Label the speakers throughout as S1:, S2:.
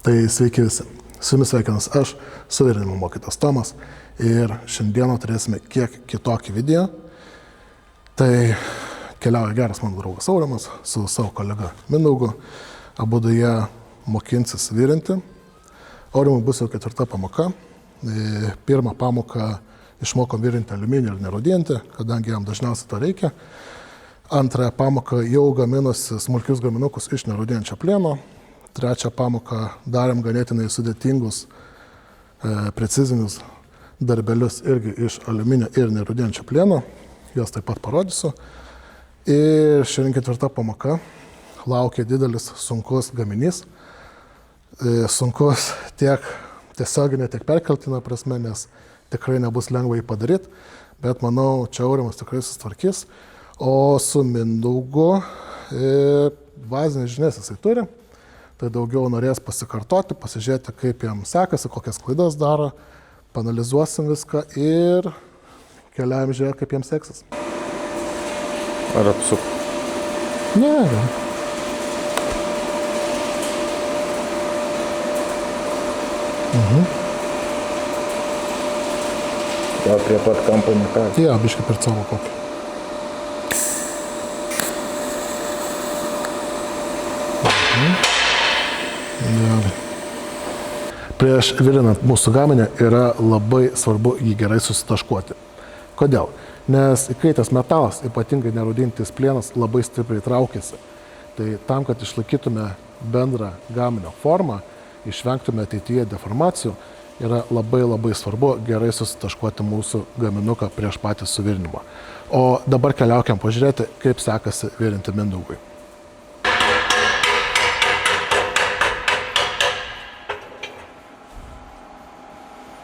S1: Tai sveiki visi. Su jumis sveikinas aš, suvirinimo mokytas Tomas. Ir šiandieną turėsime kiek kitokį video. Tai keliauja geras mano draugas Aurimas su savo kolega Mindaugu. Abudu jie mokinsis virinti. Aurimui bus jau 4 pamoka. Pirmą pamoką išmokom virinti aliuminį ir nerūdijantį, kadangi jam dažniausiai to reikia. Antrąją pamoką jau gaminosi smulkius gaminukus iš nerūdijančio plieno. Trečią pamoką darėm ganėtinai sudėtingus, precizinius darbelius irgi iš aliuminio ir nerūdijančio plieno. Juos taip pat parodysiu. Ir šiandien 4 pamoka. Laukia didelis, sunkus gaminys. Sunkus tiek tiesioginė, tiek perkeltinė prasme, nes tikrai nebus lengva jį padaryti. Bet manau, čia Aurimas tikrai susitvarkys. O su Mindaugu bazinės žinias jisai turi. Tai daugiau norės pasikartoti, pasižiūrėti, kaip jam sekasi, kokias klaidas daro, panalizuosim viską ir keliaujam žiūrėti, kaip jam seksis.
S2: Ar apsuk?
S1: Ne.
S2: Gal prie pat kampo neką?
S1: Jo, biškai per savo kokį. Prieš virinant mūsų gaminį yra labai svarbu jį gerai susitaškuoti. Kodėl? Nes įkaitęs metalas, ypatingai nerūdintis plienas, labai stipriai traukiasi. Tai tam, kad išlaikytume bendrą gaminio formą, išvengtume ateityje deformacijų, yra labai svarbu gerai susitaškuoti mūsų gaminuką prieš patį suvirinimą. O dabar keliaukiam pažiūrėti, kaip sekasi virinti Mindaugui.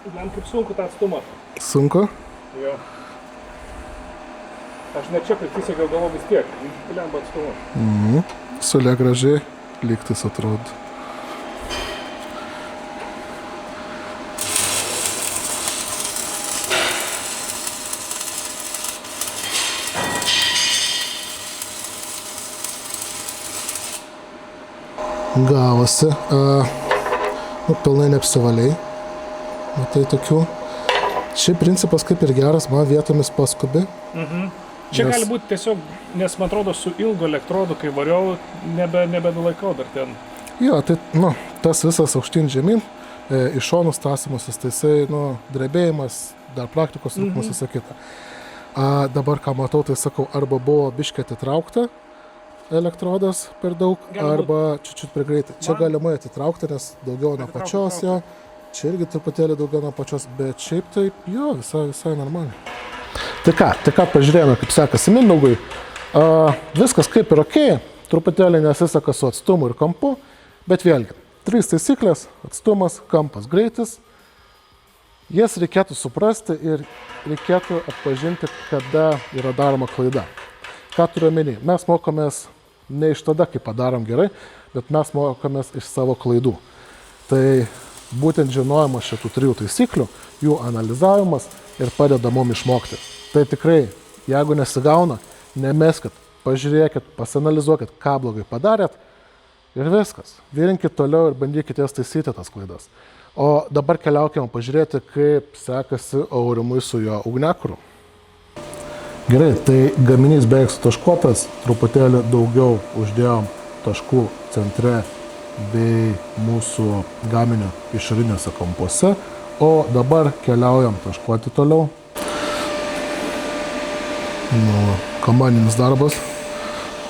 S3: Man kaip sunku tą atstumą.
S1: Sunku?
S3: Jo. Aš net čia prisisiekiau galvo vis tiek. Lemba atstumą.
S1: Sulė gražiai, lygtais atrodo. Gavosi. Pilnai neapsivaliai. Tai tokių. Šiaip principas kaip ir geras, man vietomis paskubi.
S3: Čia gali būti tiesiog, nes man atrodo su ilgu elektrodu, kai variau, nebedulaikau dar ten.
S1: Jo, tai tas visas aukštyn žemyn, iš šonų stasimasis, tai jisai, drebėjimas, dar praktikos trūkumas visą kitą. Dabar, ką matau, tai sakau, arba buvo biškį atitraukta elektrodas per daug, arba čiut per greitai. Čia galimai atitraukta, nes daugiau nuo pačios jo. Čia irgi truputėlį daugiau nuo pačios, bet šiaip taip, jo, visai normaliai. Tai ką, pažiūrėjome, kaip sekasi Mindaugui. Viskas kaip ir okei, truputėlį nesiseka su atstumu ir kampu, bet vėlgi, 3 taisyklės, atstumas, kampas, greitis. Jas reikėtų suprasti ir reikėtų atpažinti, kada yra daroma klaida. Ką turiu omeny? Mes mokomės ne iš tada, kai padarom gerai, bet mes mokomės iš savo klaidų. Tai būtent žinojimas šitų 3 taisyklių, jų analizavimas ir padeda mums išmokti. Tai tikrai, jeigu nesigauna, nemeskit, pažiūrėkit, pasianalizuokit, ką blogai padarėt ir viskas. Virinkit toliau ir bandykit jas taisyti tas klaidas. O dabar keliaukime pažiūrėti, kaip sekasi Aurimui su jo ugniakuru. Gerai, tai gaminys beveik sutaškuotas, truputėlį daugiau uždėjom taškų centre bei mūsų gaminio išoriniuose kampuose, o dabar keliaujam taškuoti toliau. Komandinis darbas,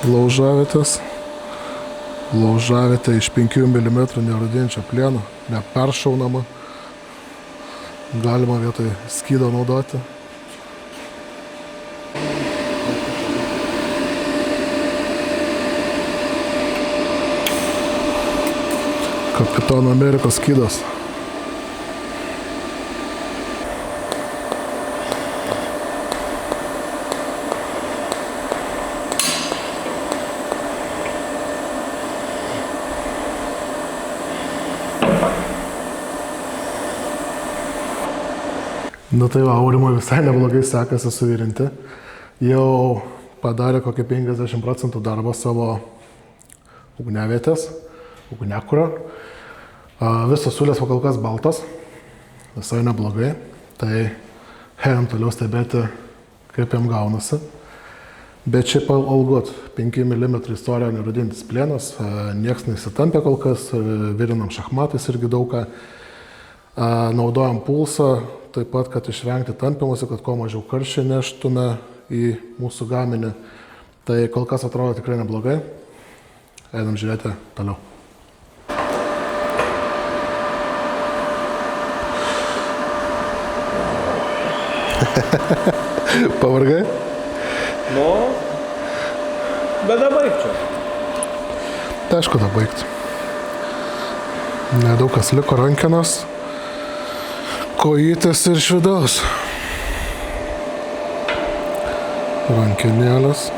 S1: laužavietės. Laužavietė iš 5 mm nerūdijančio plieno, neperšaunama. Galima vietoj skydo naudoti. Kapitono Amerikos skydas. Tai va, Aurimui visai neblogai sekasi suvirinti. Jau padarė kokį 50% darbo savo ugniavietės, ugniakuro. Visos siūlės kol kas baltos, visai neblogai, tai einam toliau stebėti, kaip jam gaunasi. Bet šiaip algot, 5 mm storio nerudintis plėnas, nieks neįsitampė kol kas, virinam šachmatais irgi daugą. Naudojam pulsą, taip pat, kad išvengti tampimuose, kad kuo mažiau karščio neštume į mūsų gaminį. Tai kol kas atrodo tikrai neblogai. Einam žiūrėti toliau. Pavargai?
S2: Nu, bet dabaigčiau.
S1: Tai aišku, dabaigti. Nedaug kas liko rankenos, kojytės ir iš vidaus. Rankenėlės.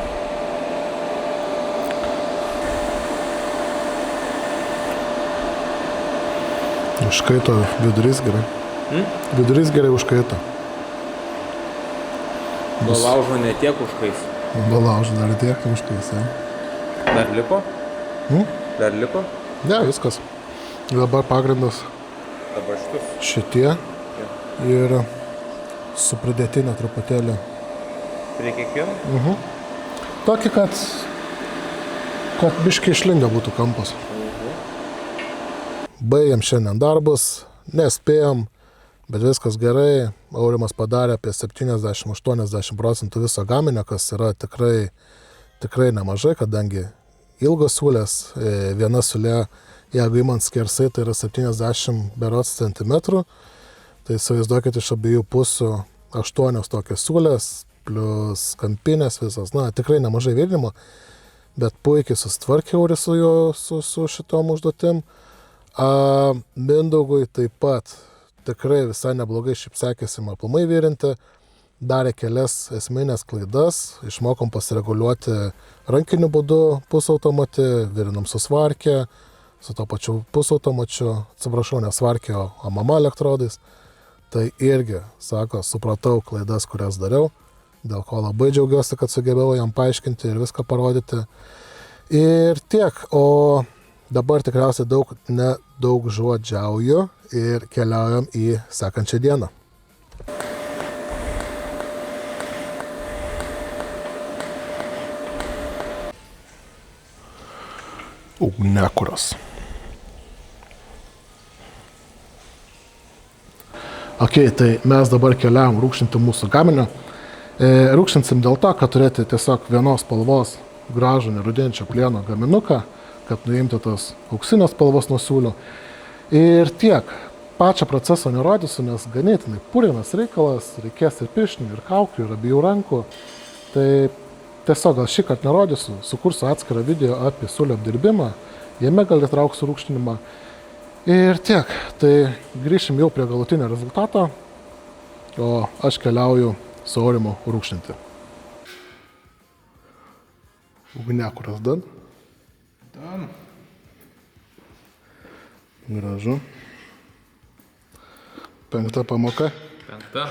S1: Užkaito vidurys gerai. Vidurys gerai užkaito.
S2: Be laužo ne tiek užkais.
S1: Be laužo dar tiek užkais, ja.
S2: Dar liko? Dar liko?
S1: Ne, viskas. Dabar pagrindas
S2: Dabar šitus.
S1: šitie ir su pridėtinė truputėlį.
S2: Prie kiekvieno?
S1: Tokį, kad biškai išlindę būtų kampas. Baigiam šiandien darbus, nespėjom, bet viskas gerai. Aurimas padarė apie 70-80% viso gaminio, kas yra tikrai nemažai, kadangi ilgos siūlės, viena siūlė, jeigu imant skersai, tai yra 70 berods centimetrų. Tai įsivaizduokit iš abiejų pusių 8 tokios siūlės, plus kampinės visas. Na, tikrai nemažai virinimo, bet puikiai susitvarkė Auris su šitom užduotim. Mindaugui taip pat tikrai visai neblogai šiaip sekėsi aplamai virinti. Darė kelias esminės klaidas, išmokom pasireguliuoti rankiniu būdu pusautomatį, virinam su svarkė, su to pačiu pusautomačiu, atsiprašau, ne svarkė, o mama elektrodais. Tai irgi, sako, supratau klaidas, kurias dariau, dėl ko labai džiaugiuosi, kad sugebėjau jam paaiškinti ir viską parodyti. Ir tiek, o dabar tikriausiai nedaug žodžiauju ir keliaujam į sekančią dieną. Ugniakuras. Ok, tai mes dabar keliavom rūkšinti mūsų gaminio. Rūkšinsim dėl to, kad turėti tiesiog vienos spalvos gražų nerudinčio plieno gaminuką, kad nuimti tos auksinės spalvos nuo siūlių. Ir tiek. Pačią procesą nerodysiu, nes ganėtinai purinas reikalas, reikės ir pirštinių, ir kaukių, ir abiejų rankų. Tai tiesiog gal šį kartą nerodysiu, sukursiu atskirą video apie siūlio apdirbimą, jame gal įtrauksiu rūkštinimą. Ir tiek. Tai grįšim jau prie galutinio rezultato, o aš keliauju su Aurimu rūkštinti. Ugniakuras dan. Gražu. 5 pamoka.
S2: 5.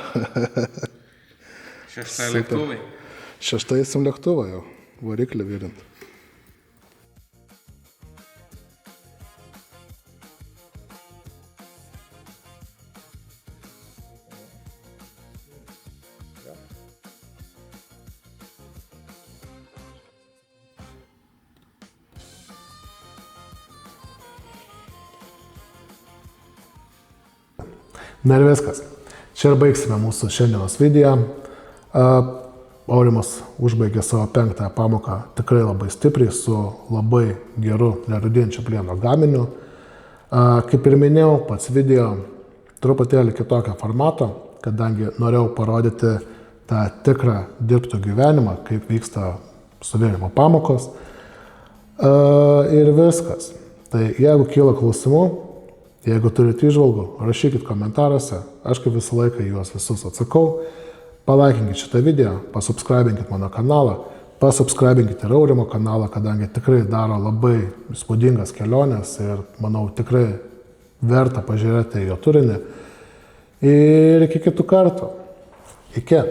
S2: 6 lėktuvai.
S1: 6 įsim lėktuvą jau, variklį virint. Na ir viskas. Čia ir baigsime mūsų šiandienos video. Aurimas užbaigė savo 5 pamoką tikrai labai stipriai su labai geru nerudinčiu plieno gaminiu. Kaip ir minėjau, pats video truputėlį kitokio formato, kadangi norėjau parodyti tą tikrą dirbtų gyvenimą, kaip vyksta suvirimo pamokos. Ir viskas. Tai jeigu kyla klausimų, jeigu turite įžvalgų, rašykit komentaruose, aš kaip visą laiką juos visus atsakau. Palaikinkit šitą video, pasubscribinkit mano kanalą, pasubscribinkit ir Aurimo kanalą, kadangi tikrai daro labai įspūdingas keliones ir manau tikrai verta pažiūrėti jo turinį. Ir iki kitų kartų. Iki.